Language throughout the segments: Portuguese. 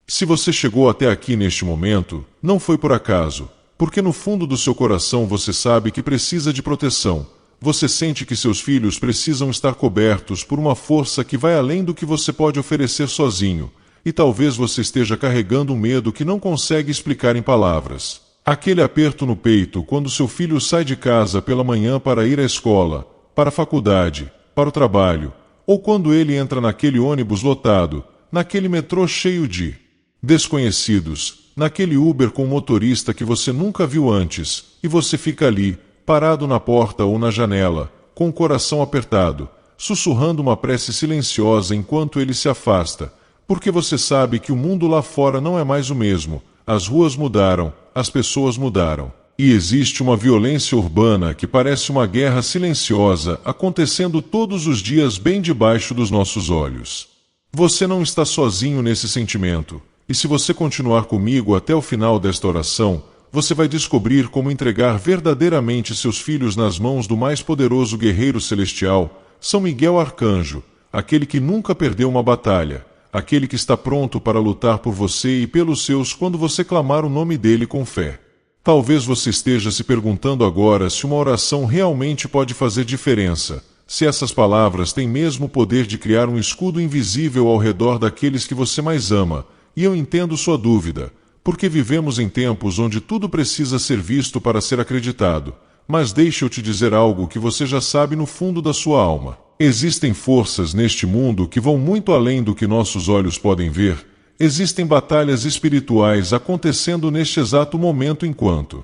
Se você chegou até aqui neste momento, não foi por acaso, porque no fundo do seu coração você sabe que precisa de proteção. Você sente que seus filhos precisam estar cobertos por uma força que vai além do que você pode oferecer sozinho, e talvez você esteja carregando um medo que não consegue explicar em palavras. Aquele aperto no peito quando seu filho sai de casa pela manhã para ir à escola, para a faculdade, para o trabalho, ou quando ele entra naquele ônibus lotado, naquele metrô cheio de desconhecidos, naquele Uber com um motorista que você nunca viu antes, e você fica ali, parado na porta ou na janela, com o coração apertado, sussurrando uma prece silenciosa enquanto ele se afasta, porque você sabe que o mundo lá fora não é mais o mesmo, as ruas mudaram, as pessoas mudaram. E existe uma violência urbana que parece uma guerra silenciosa acontecendo todos os dias bem debaixo dos nossos olhos. Você não está sozinho nesse sentimento, e se você continuar comigo até o final desta oração, você vai descobrir como entregar verdadeiramente seus filhos nas mãos do mais poderoso guerreiro celestial, São Miguel Arcanjo, aquele que nunca perdeu uma batalha, aquele que está pronto para lutar por você e pelos seus quando você clamar o nome dele com fé. Talvez você esteja se perguntando agora se uma oração realmente pode fazer diferença, se essas palavras têm mesmo o poder de criar um escudo invisível ao redor daqueles que você mais ama, e eu entendo sua dúvida, porque vivemos em tempos onde tudo precisa ser visto para ser acreditado. Mas deixe eu te dizer algo que você já sabe no fundo da sua alma. Existem forças neste mundo que vão muito além do que nossos olhos podem ver. Existem batalhas espirituais acontecendo neste exato momento enquanto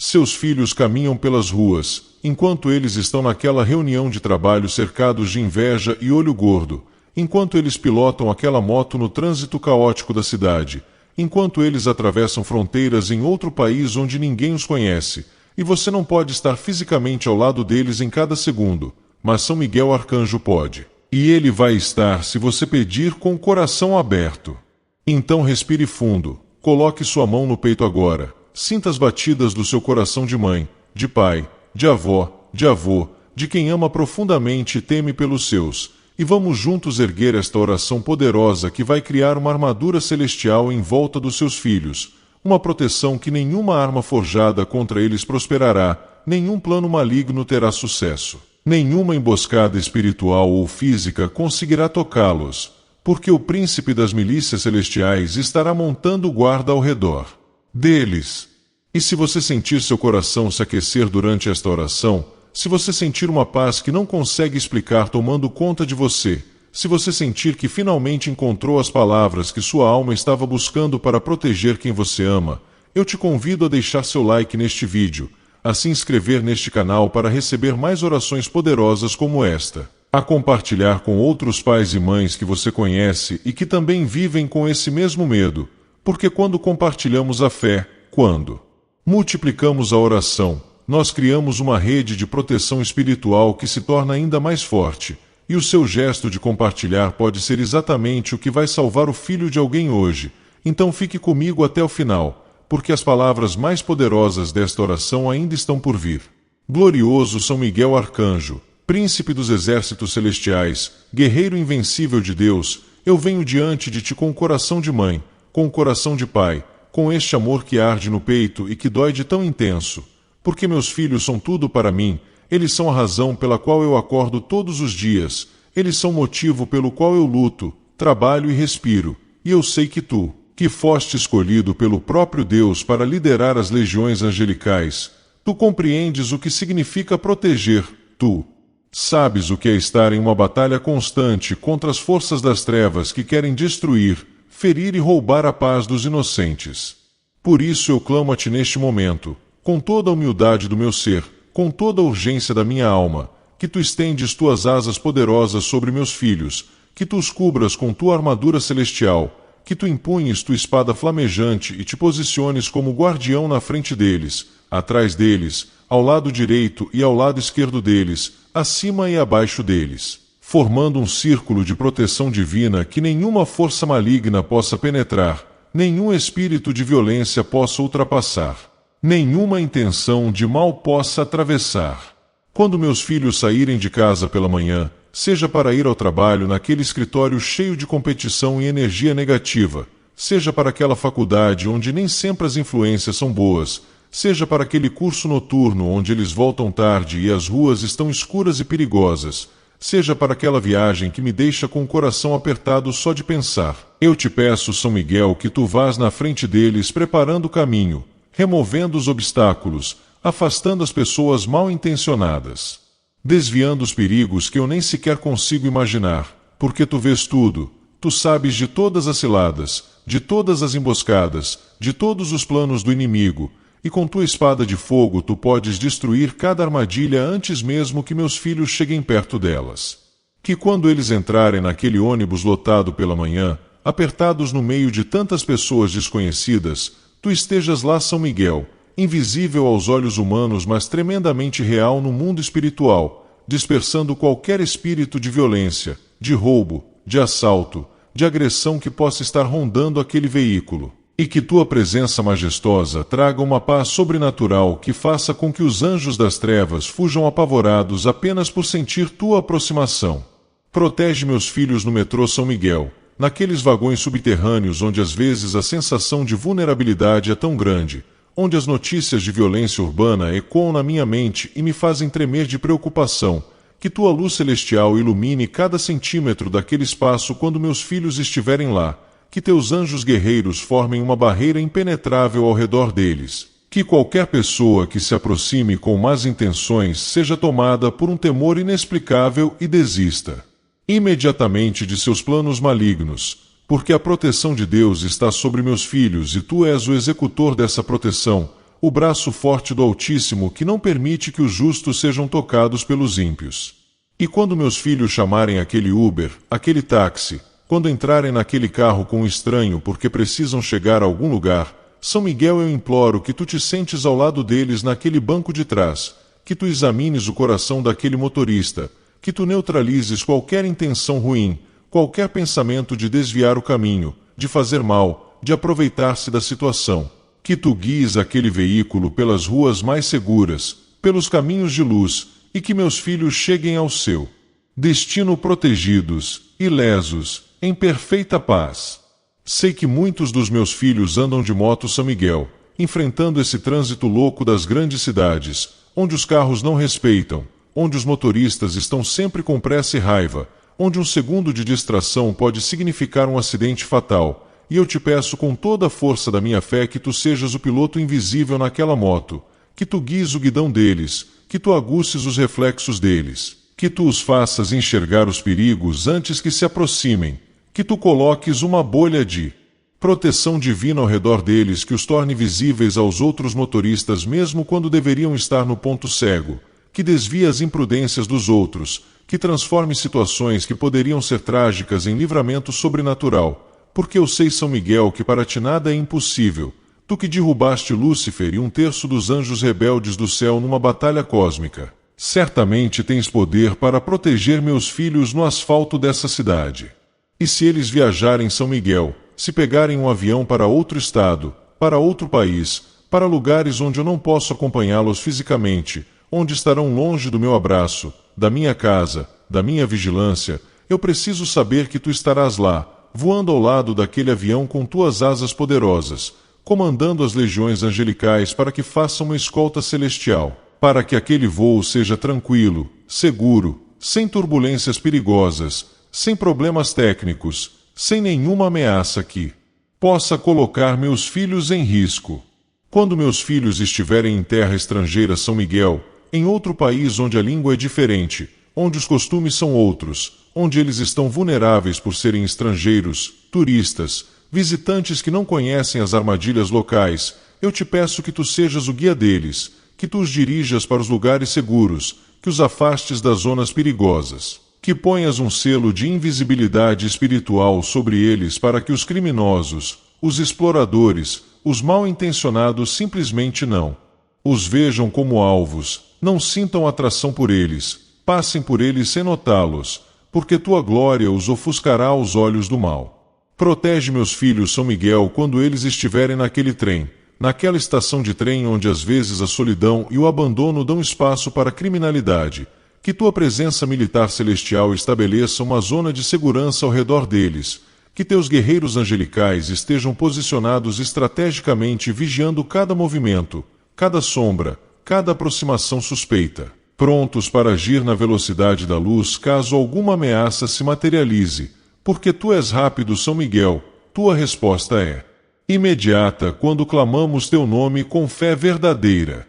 seus filhos caminham pelas ruas, enquanto eles estão naquela reunião de trabalho cercados de inveja e olho gordo, enquanto eles pilotam aquela moto no trânsito caótico da cidade, enquanto eles atravessam fronteiras em outro país onde ninguém os conhece, e você não pode estar fisicamente ao lado deles em cada segundo, mas São Miguel Arcanjo pode. E ele vai estar se você pedir com o coração aberto. Então respire fundo, coloque sua mão no peito agora, sinta as batidas do seu coração de mãe, de pai, de avó, de avô, de quem ama profundamente e teme pelos seus, e vamos juntos erguer esta oração poderosa que vai criar uma armadura celestial em volta dos seus filhos, uma proteção que nenhuma arma forjada contra eles prosperará, nenhum plano maligno terá sucesso, nenhuma emboscada espiritual ou física conseguirá tocá-los, porque o príncipe das milícias celestiais estará montando guarda ao redor deles. E se você sentir seu coração se aquecer durante esta oração, se você sentir uma paz que não consegue explicar tomando conta de você, se você sentir que finalmente encontrou as palavras que sua alma estava buscando para proteger quem você ama, eu te convido a deixar seu like neste vídeo, a se inscrever neste canal para receber mais orações poderosas como esta, a compartilhar com outros pais e mães que você conhece e que também vivem com esse mesmo medo, porque quando compartilhamos a fé, quando multiplicamos a oração, nós criamos uma rede de proteção espiritual que se torna ainda mais forte, e o seu gesto de compartilhar pode ser exatamente o que vai salvar o filho de alguém hoje. Então fique comigo até o final, porque as palavras mais poderosas desta oração ainda estão por vir. Glorioso São Miguel Arcanjo, príncipe dos exércitos celestiais, guerreiro invencível de Deus, eu venho diante de ti com o coração de mãe, com o coração de pai, com este amor que arde no peito e que dói de tão intenso. Porque meus filhos são tudo para mim, eles são a razão pela qual eu acordo todos os dias, eles são o motivo pelo qual eu luto, trabalho e respiro, e eu sei que tu, que foste escolhido pelo próprio Deus para liderar as legiões angelicais, tu compreendes o que significa proteger, tu sabes o que é estar em uma batalha constante contra as forças das trevas que querem destruir, ferir e roubar a paz dos inocentes. Por isso eu clamo a ti neste momento, com toda a humildade do meu ser, com toda a urgência da minha alma, que tu estendes tuas asas poderosas sobre meus filhos, que tu os cubras com tua armadura celestial, que tu empunhes tua espada flamejante e te posiciones como guardião na frente deles, atrás deles, ao lado direito e ao lado esquerdo deles, acima e abaixo deles, formando um círculo de proteção divina que nenhuma força maligna possa penetrar, nenhum espírito de violência possa ultrapassar, nenhuma intenção de mal possa atravessar. Quando meus filhos saírem de casa pela manhã, seja para ir ao trabalho naquele escritório cheio de competição e energia negativa, seja para aquela faculdade onde nem sempre as influências são boas, seja para aquele curso noturno onde eles voltam tarde e as ruas estão escuras e perigosas, seja para aquela viagem que me deixa com o coração apertado só de pensar. Eu te peço, São Miguel, que tu vás na frente deles preparando o caminho, removendo os obstáculos, afastando as pessoas mal intencionadas, desviando os perigos que eu nem sequer consigo imaginar, porque tu vês tudo, tu sabes de todas as ciladas, de todas as emboscadas, de todos os planos do inimigo, e com tua espada de fogo tu podes destruir cada armadilha antes mesmo que meus filhos cheguem perto delas. Que quando eles entrarem naquele ônibus lotado pela manhã, apertados no meio de tantas pessoas desconhecidas, tu estejas lá, São Miguel, invisível aos olhos humanos, mas tremendamente real no mundo espiritual, dispersando qualquer espírito de violência, de roubo, de assalto, de agressão que possa estar rondando aquele veículo. E que tua presença majestosa traga uma paz sobrenatural que faça com que os anjos das trevas fujam apavorados apenas por sentir tua aproximação. Protege meus filhos no metrô São Miguel, naqueles vagões subterrâneos onde às vezes a sensação de vulnerabilidade é tão grande, onde as notícias de violência urbana ecoam na minha mente e me fazem tremer de preocupação. Que tua luz celestial ilumine cada centímetro daquele espaço quando meus filhos estiverem lá. Que teus anjos guerreiros formem uma barreira impenetrável ao redor deles. Que qualquer pessoa que se aproxime com más intenções seja tomada por um temor inexplicável e desista imediatamente de seus planos malignos, porque a proteção de Deus está sobre meus filhos e tu és o executor dessa proteção, o braço forte do Altíssimo que não permite que os justos sejam tocados pelos ímpios. E quando meus filhos chamarem aquele Uber, aquele táxi, quando entrarem naquele carro com um estranho porque precisam chegar a algum lugar, São Miguel, eu imploro que tu te sentes ao lado deles naquele banco de trás, que tu examines o coração daquele motorista, que tu neutralizes qualquer intenção ruim, qualquer pensamento de desviar o caminho, de fazer mal, de aproveitar-se da situação, que tu guies aquele veículo pelas ruas mais seguras, pelos caminhos de luz, e que meus filhos cheguem ao seu destino protegidos, ilesos, em perfeita paz. Sei que muitos dos meus filhos andam de moto São Miguel, enfrentando esse trânsito louco das grandes cidades, onde os carros não respeitam, onde os motoristas estão sempre com pressa e raiva, onde um segundo de distração pode significar um acidente fatal, e eu te peço com toda a força da minha fé que tu sejas o piloto invisível naquela moto, que tu guies o guidão deles, que tu aguçes os reflexos deles, que tu os faças enxergar os perigos antes que se aproximem, que tu coloques uma bolha de proteção divina ao redor deles que os torne visíveis aos outros motoristas mesmo quando deveriam estar no ponto cego, que desvie as imprudências dos outros, que transforme situações que poderiam ser trágicas em livramento sobrenatural, porque eu sei, São Miguel, que para ti nada é impossível, tu que derrubaste Lúcifer e 1/3 dos anjos rebeldes do céu numa batalha cósmica. Certamente tens poder para proteger meus filhos no asfalto dessa cidade. E se eles viajarem São Miguel, se pegarem um avião para outro estado, para outro país, para lugares onde eu não posso acompanhá-los fisicamente, onde estarão longe do meu abraço, da minha casa, da minha vigilância, eu preciso saber que tu estarás lá, voando ao lado daquele avião com tuas asas poderosas, comandando as legiões angelicais para que façam uma escolta celestial, para que aquele voo seja tranquilo, seguro, sem turbulências perigosas, sem problemas técnicos, sem nenhuma ameaça que possa colocar meus filhos em risco. Quando meus filhos estiverem em terra estrangeira, São Miguel, em outro país onde a língua é diferente, onde os costumes são outros, onde eles estão vulneráveis por serem estrangeiros, turistas, visitantes que não conhecem as armadilhas locais, eu te peço que tu sejas o guia deles, que tu os dirijas para os lugares seguros, que os afastes das zonas perigosas, que ponhas um selo de invisibilidade espiritual sobre eles para que os criminosos, os exploradores, os mal-intencionados simplesmente não os vejam como alvos, não sintam atração por eles, passem por eles sem notá-los, porque tua glória os ofuscará aos olhos do mal. Protege meus filhos, São Miguel, quando eles estiverem naquele trem, naquela estação de trem onde às vezes a solidão e o abandono dão espaço para a criminalidade, que tua presença militar celestial estabeleça uma zona de segurança ao redor deles, Que teus guerreiros angelicais estejam posicionados estrategicamente vigiando cada movimento, cada sombra, cada aproximação suspeita, prontos para agir na velocidade da luz caso alguma ameaça se materialize, porque tu és rápido, São Miguel, tua resposta é imediata quando clamamos teu nome com fé verdadeira.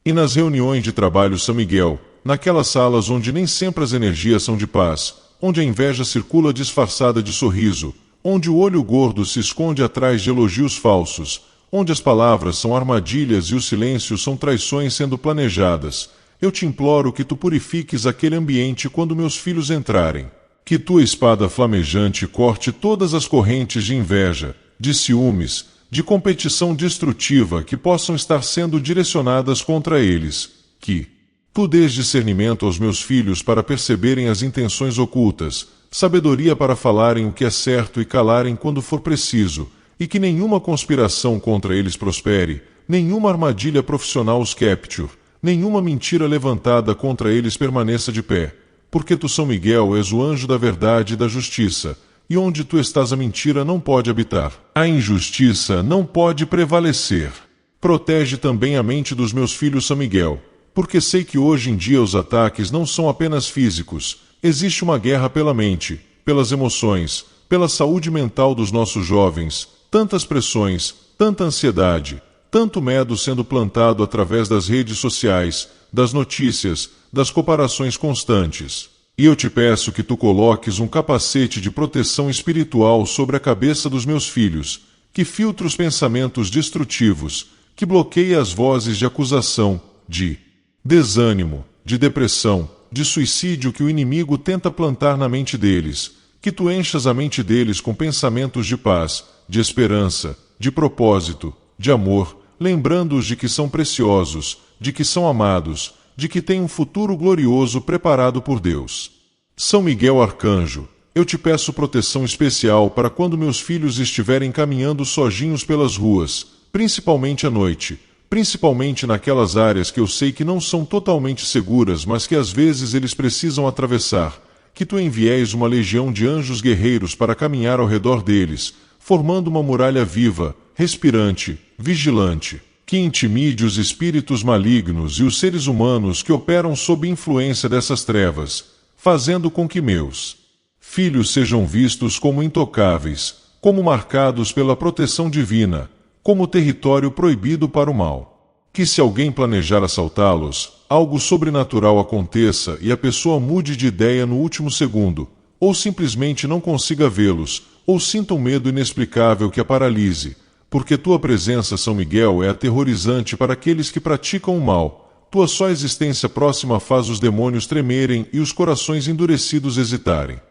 E nas reuniões de trabalho, São Miguel, naquelas salas onde nem sempre as energias são de paz, onde a inveja circula disfarçada de sorriso, onde o olho gordo se esconde atrás de elogios falsos, onde as palavras são armadilhas e os silêncios são traições sendo planejadas, eu te imploro que tu purifiques aquele ambiente quando meus filhos entrarem. Que tua espada flamejante corte todas as correntes de inveja, de ciúmes, de competição destrutiva que possam estar sendo direcionadas contra eles. Que tu dês discernimento aos meus filhos para perceberem as intenções ocultas, sabedoria para falarem o que é certo e calarem quando for preciso, e que nenhuma conspiração contra eles prospere, nenhuma armadilha profissional os capture, nenhuma mentira levantada contra eles permaneça de pé, porque tu, São Miguel, és o anjo da verdade e da justiça, e onde tu estás a mentira não pode habitar. A injustiça não pode prevalecer. Protege também a mente dos meus filhos, São Miguel, porque sei que hoje em dia os ataques não são apenas físicos, existe uma guerra pela mente, pelas emoções, pela saúde mental dos nossos jovens, tantas pressões, tanta ansiedade, tanto medo sendo plantado através das redes sociais, das notícias, das comparações constantes. E eu te peço que tu coloques um capacete de proteção espiritual sobre a cabeça dos meus filhos, que filtre os pensamentos destrutivos, que bloqueie as vozes de acusação, de desânimo, de depressão, de suicídio que o inimigo tenta plantar na mente deles, que tu enchas a mente deles com pensamentos de paz, de esperança, de propósito, de amor, lembrando-os de que são preciosos, de que são amados, de que têm um futuro glorioso preparado por Deus. São Miguel Arcanjo, eu te peço proteção especial para quando meus filhos estiverem caminhando sozinhos pelas ruas, principalmente à noite, principalmente naquelas áreas que eu sei que não são totalmente seguras, mas que às vezes eles precisam atravessar, que tu envies uma legião de anjos guerreiros para caminhar ao redor deles, formando uma muralha viva, respirante, vigilante, que intimide os espíritos malignos e os seres humanos que operam sob influência dessas trevas, fazendo com que meus filhos sejam vistos como intocáveis, como marcados pela proteção divina, como território proibido para o mal. Que se alguém planejar assaltá-los, algo sobrenatural aconteça e a pessoa mude de ideia no último segundo, ou simplesmente não consiga vê-los, ou sinta um medo inexplicável que a paralise, porque tua presença, São Miguel, é aterrorizante para aqueles que praticam o mal. Tua só existência próxima faz os demônios tremerem e os corações endurecidos hesitarem.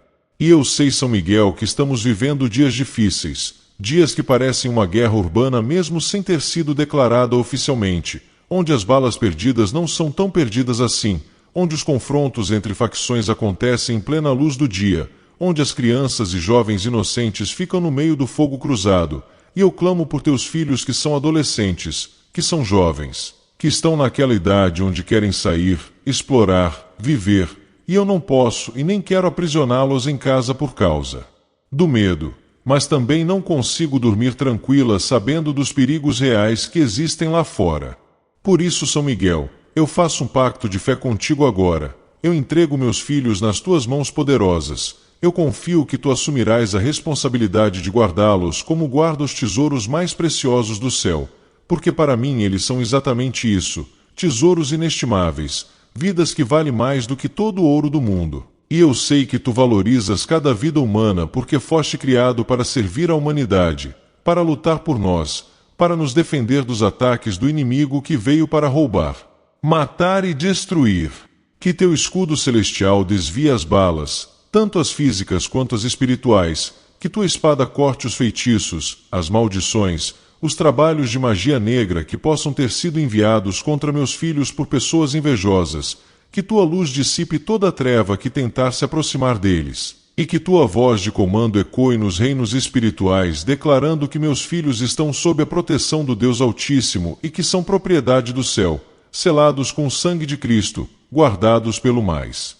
E eu sei, São Miguel, que estamos vivendo dias difíceis, dias que parecem uma guerra urbana mesmo sem ter sido declarada oficialmente, onde as balas perdidas não são tão perdidas assim, onde os confrontos entre facções acontecem em plena luz do dia, onde as crianças e jovens inocentes ficam no meio do fogo cruzado, e eu clamo por teus filhos que são adolescentes, que são jovens, que estão naquela idade onde querem sair, explorar, viver, e eu não posso e nem quero aprisioná-los em casa por causa do medo, mas também não consigo dormir tranquila sabendo dos perigos reais que existem lá fora. Por isso, São Miguel, eu faço um pacto de fé contigo agora, eu entrego meus filhos nas tuas mãos poderosas, eu confio que tu assumirás a responsabilidade de guardá-los como guarda os tesouros mais preciosos do céu, porque para mim eles são exatamente isso, tesouros inestimáveis, vidas que valem mais do que todo o ouro do mundo. E eu sei que tu valorizas cada vida humana porque foste criado para servir à humanidade, para lutar por nós, para nos defender dos ataques do inimigo que veio para roubar, matar e destruir. Que teu escudo celestial desvie as balas, tanto as físicas quanto as espirituais, que tua espada corte os feitiços, as maldições, os trabalhos de magia negra que possam ter sido enviados contra meus filhos por pessoas invejosas, que tua luz dissipe toda a treva que tentar se aproximar deles, e que tua voz de comando ecoe nos reinos espirituais, declarando que meus filhos estão sob a proteção do Deus Altíssimo e que são propriedade do céu, selados com o sangue de Cristo, guardados pelo mais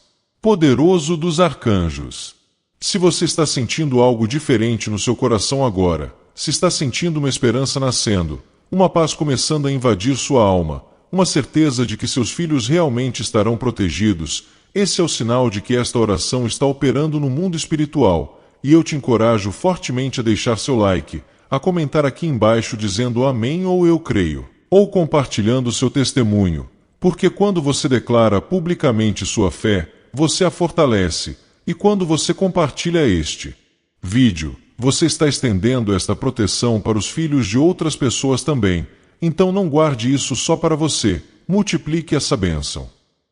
poderoso dos arcanjos. Se você está sentindo algo diferente no seu coração agora, se está sentindo uma esperança nascendo, uma paz começando a invadir sua alma, uma certeza de que seus filhos realmente estarão protegidos, esse é o sinal de que esta oração está operando no mundo espiritual, e eu te encorajo fortemente a deixar seu like, a comentar aqui embaixo dizendo amém ou eu creio, ou compartilhando seu testemunho, porque quando você declara publicamente sua fé, você a fortalece, e quando você compartilha este vídeo, você está estendendo esta proteção para os filhos de outras pessoas também, então não guarde isso só para você, multiplique essa bênção.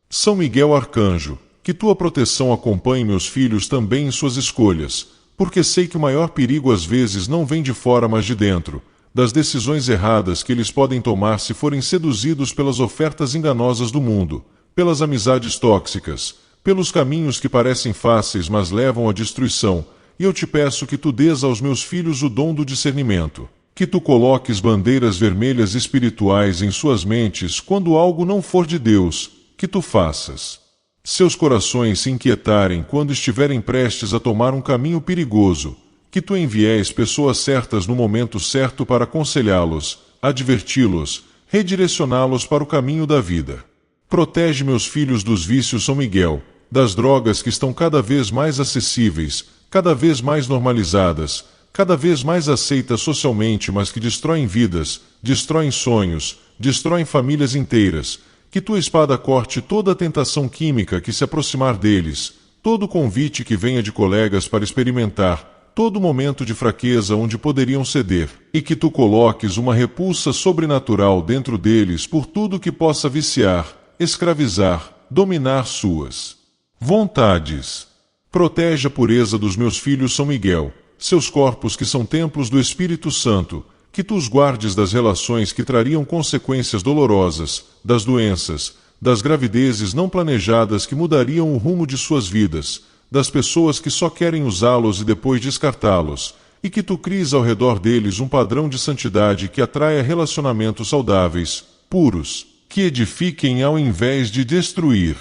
São Miguel Arcanjo, que tua proteção acompanhe meus filhos também em suas escolhas, porque sei que o maior perigo às vezes não vem de fora mas de dentro, das decisões erradas que eles podem tomar se forem seduzidos pelas ofertas enganosas do mundo, pelas amizades tóxicas, pelos caminhos que parecem fáceis mas levam à destruição, e eu te peço que tu dês aos meus filhos o dom do discernimento, que tu coloques bandeiras vermelhas espirituais em suas mentes quando algo não for de Deus, que tu faças seus corações se inquietarem quando estiverem prestes a tomar um caminho perigoso, que tu envies pessoas certas no momento certo para aconselhá-los, adverti-los, redirecioná-los para o caminho da vida. Protege meus filhos dos vícios São Miguel, das drogas que estão cada vez mais acessíveis, cada vez mais normalizadas, cada vez mais aceitas socialmente, mas que destroem vidas, destroem sonhos, destroem famílias inteiras. Que tua espada corte toda a tentação química que se aproximar deles, todo convite que venha de colegas para experimentar, todo momento de fraqueza onde poderiam ceder, e que tu coloques uma repulsa sobrenatural dentro deles por tudo que possa viciar, escravizar, dominar suas vontades. Protege a pureza dos meus filhos São Miguel, seus corpos que são templos do Espírito Santo, que tu os guardes das relações que trariam consequências dolorosas, das doenças, das gravidezes não planejadas que mudariam o rumo de suas vidas, das pessoas que só querem usá-los e depois descartá-los, e que tu cries ao redor deles um padrão de santidade que atraia relacionamentos saudáveis, puros, que edifiquem ao invés de destruir.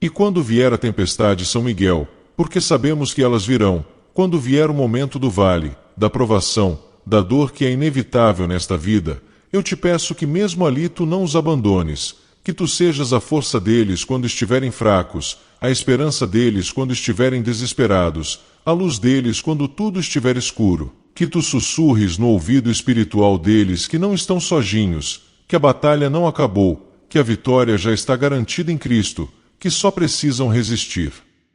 E quando vier a tempestade São Miguel, porque sabemos que elas virão, quando vier o momento do vale, da provação, da dor que é inevitável nesta vida, eu te peço que mesmo ali tu não os abandones, que tu sejas a força deles quando estiverem fracos, a esperança deles quando estiverem desesperados, a luz deles quando tudo estiver escuro, que tu sussurres no ouvido espiritual deles que não estão sozinhos, que a batalha não acabou, que a vitória já está garantida em Cristo, que só precisam resistir.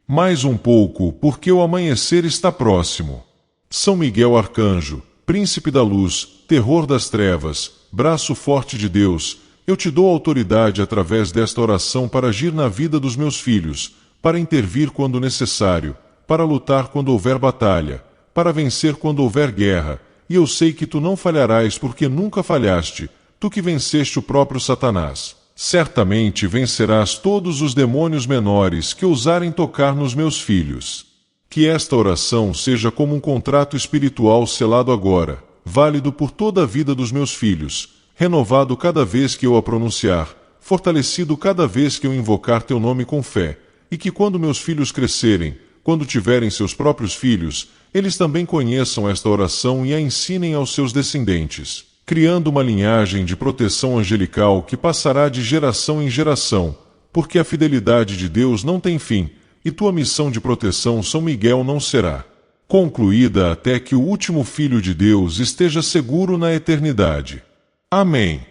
Mais um pouco, porque o amanhecer está próximo. São Miguel Arcanjo, Príncipe da Luz, Terror das Trevas, Braço Forte de Deus, eu te dou autoridade através desta oração para agir na vida dos meus filhos, para intervir quando necessário, para lutar quando houver batalha, para vencer quando houver guerra, e eu sei que tu não falharás porque nunca falhaste, tu que venceste o próprio Satanás. Certamente vencerás todos os demônios menores que ousarem tocar nos meus filhos. Que esta oração seja como um contrato espiritual selado agora, válido por toda a vida dos meus filhos, renovado cada vez que eu a pronunciar, fortalecido cada vez que eu invocar teu nome com fé, e que quando meus filhos crescerem, quando tiverem seus próprios filhos, eles também conheçam esta oração e a ensinem aos seus descendentes, criando uma linhagem de proteção angelical que passará de geração em geração, porque a fidelidade de Deus não tem fim, e tua missão de proteção São Miguel não será concluída até que o último Filho de Deus esteja seguro na eternidade. Amém.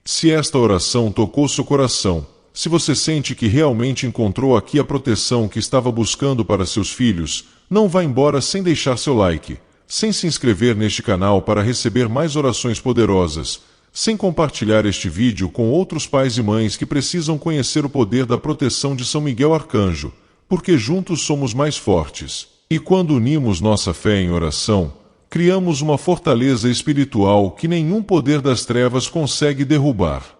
Se esta oração tocou seu coração, se você sente que realmente encontrou aqui a proteção que estava buscando para seus filhos, não vá embora sem deixar seu like, sem se inscrever neste canal para receber mais orações poderosas, sem compartilhar este vídeo com outros pais e mães que precisam conhecer o poder da proteção de São Miguel Arcanjo, porque juntos somos mais fortes. E quando unimos nossa fé em oração, criamos uma fortaleza espiritual que nenhum poder das trevas consegue derrubar.